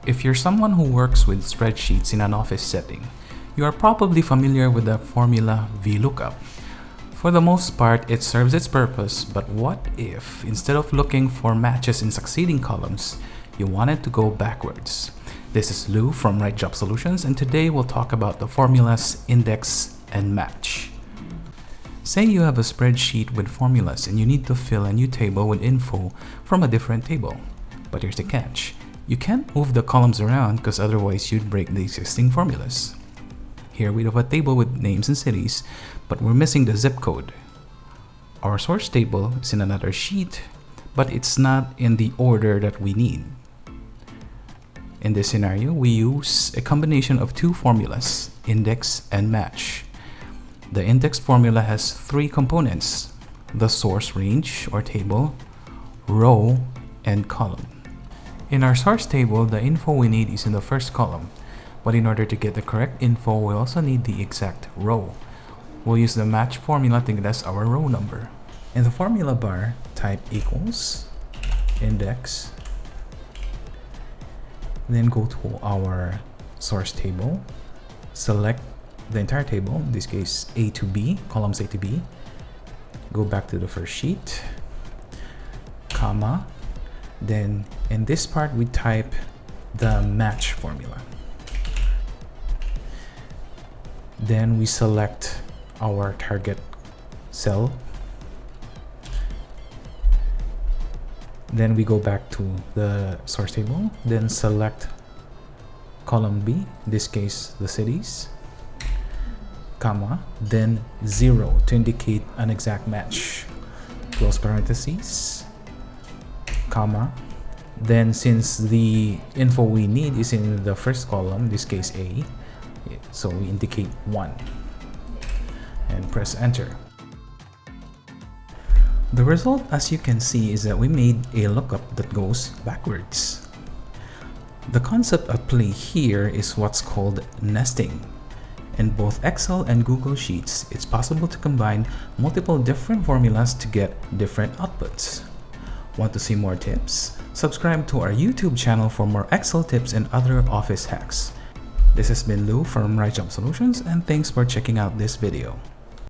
If you're someone who works with spreadsheets in an office setting, you are probably familiar with the formula VLOOKUP. For the most part, it serves its purpose, but what if, instead of looking for matches in succeeding columns, you wanted to go backwards? This is Lou from Right Job Solutions, and today we'll talk about the formulas index and match. Say you have a spreadsheet with formulas and you need to fill a new table with info from a different table. But here's the catch. You can't move the columns around because otherwise you'd break the existing formulas. Here we have a table with names and cities, but we're missing the zip code. Our source table is in another sheet, but it's not in the order that we need. In this scenario, we use a combination of two formulas, index and match. The index formula has three components: the source range or table, row, and column. In our source table, the info we need is in the first column, but in order to get the correct info, we also need the exact row. We'll use the match formula to get us our row number. In the formula bar, type equals index, then go to our source table, select the entire table, in this case A to B, columns A to B, go back to the first sheet, comma, then in this part we type the match formula. Then we select our target cell. Then we go back to the source table, then select column B, in this case the cities, comma, then 0 to indicate an exact match, close parentheses, comma, then since the info we need is in the first column, in this case A, so we indicate 1 and press enter. The result, as you can see, is that we made a lookup that goes backwards. The concept at play here is what's called nesting. In both Excel and Google Sheets, it's possible to combine multiple different formulas to get different outputs. Want to see more tips? Subscribe to our YouTube channel for more Excel tips and other office hacks. This has been Lou from Right Job Solutions, and thanks for checking out this video.